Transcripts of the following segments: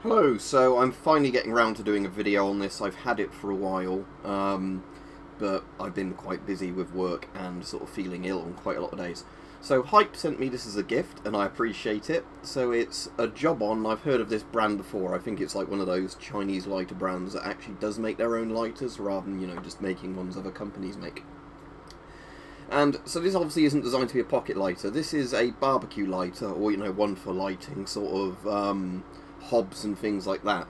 Hello, so I'm finally getting around to doing a video on this. I've had it for a while, but I've been quite busy with work and sort of feeling ill on quite a lot of days. So Hype sent me this as a gift, and I appreciate it. So it's a JOBON. I've heard of this brand before. I think it's like one of those Chinese lighter brands that actually does make their own lighters, rather than, just making ones other companies make. And so this obviously isn't designed to be a pocket lighter. This is a barbecue lighter, or, one for lighting, sort of, hobs and things like that,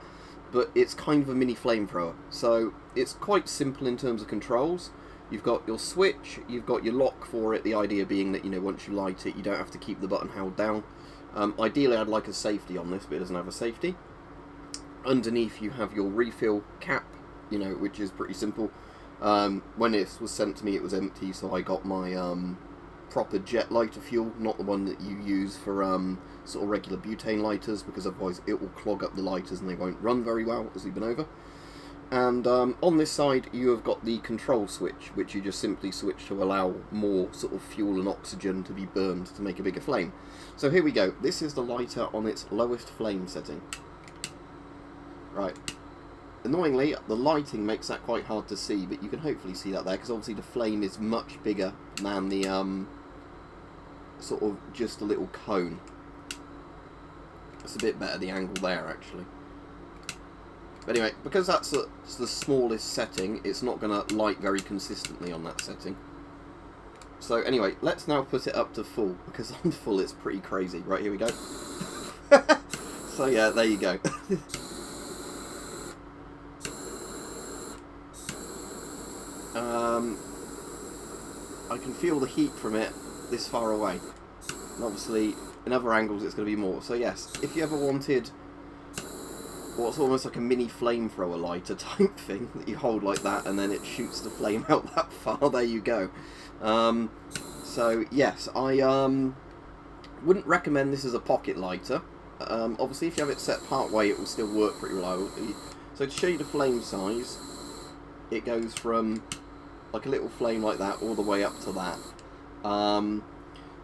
but it's kind of a mini flamethrower. So it's quite simple in terms of controls. You've got your switch, you've got your lock for it, the idea being that once you light it you don't have to keep the button held down. Ideally I'd like a safety on this, but it doesn't have a safety. Underneath you have your refill cap, which is pretty simple. When this was sent to me it was empty, so I got my proper jet lighter fuel, not the one that you use for sort of regular butane lighters, because otherwise it will clog up the lighters and they won't run very well, as we've been over. And on this side you have got the control switch, which you just simply switch to allow more sort of fuel and oxygen to be burned to make a bigger flame. So here we go. This is the lighter on its lowest flame setting. Right. Annoyingly, the lighting makes that quite hard to see, but you can hopefully see that there, because obviously the flame is much bigger than the sort of just a little cone. It's a bit better the angle there, actually. But anyway, because that's the smallest setting, it's not going to light very consistently on that setting. So anyway, let's now put it up to full, because on full it's pretty crazy. Right, here we go. So yeah, there you go. I can feel the heat from it this far away. And obviously, in other angles it's going to be more. So yes, if you ever wanted what's almost like a mini flamethrower lighter type thing, that you hold like that and then it shoots the flame out that far, there you go. So yes, I wouldn't recommend this as a pocket lighter. Obviously if you have it set part way it will still work pretty reliably. So to show you the flame size, it goes from like a little flame like that all the way up to that.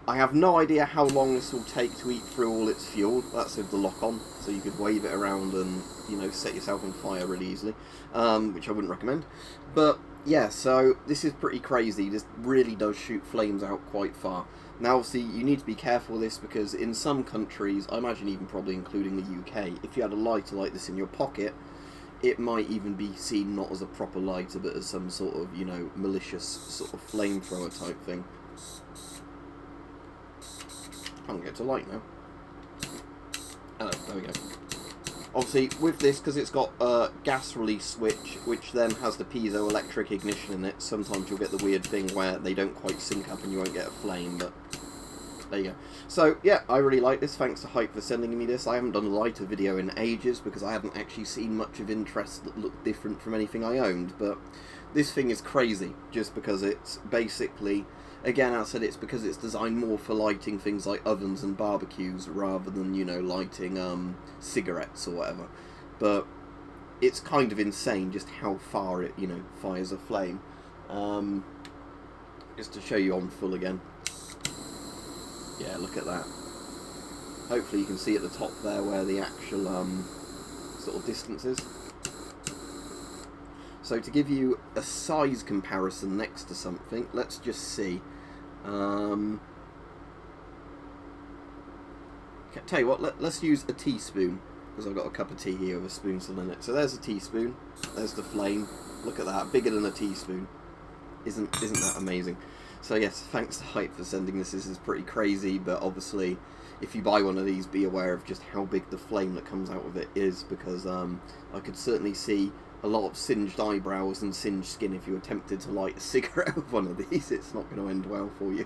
I have no idea how long this will take to eat through all its fuel. That's with the lock on, so you could wave it around and set yourself on fire really easily, which I wouldn't recommend. But yeah, so this is pretty crazy. This really does shoot flames out quite far. Now obviously you need to be careful with this, because in some countries, I imagine even probably including the UK, if you had a lighter like this in your pocket, it might even be seen not as a proper lighter, but as some sort of, malicious sort of flamethrower type thing. I can't get to light now. Oh, there we go. Obviously, with this, because it's got a gas release switch, which then has the piezoelectric ignition in it, sometimes you'll get the weird thing where they don't quite sync up and you won't get a flame, but there you go. So, yeah, I really like this. Thanks to Hype for sending me this. I haven't done a lighter video in ages, because I haven't actually seen much of interest that looked different from anything I owned, but this thing is crazy, just because it's basically, again, I said it's because it's designed more for lighting things like ovens and barbecues, rather than, lighting cigarettes or whatever. But it's kind of insane just how far it, fires a flame. Just to show you on full again. Yeah, look at that. Hopefully you can see at the top there where the actual sort of distance is. So to give you a size comparison next to something, let's just see. Okay, tell you what, let's use a teaspoon, because I've got a cup of tea here with a spoon still in it. So there's a teaspoon, there's the flame. Look at that, bigger than a teaspoon. Isn't that amazing? So yes, thanks to Hype for sending this. This is pretty crazy, but obviously if you buy one of these, be aware of just how big the flame that comes out of it is, because I could certainly see a lot of singed eyebrows and singed skin if you attempted to light a cigarette with one of these. It's not going to end well for you.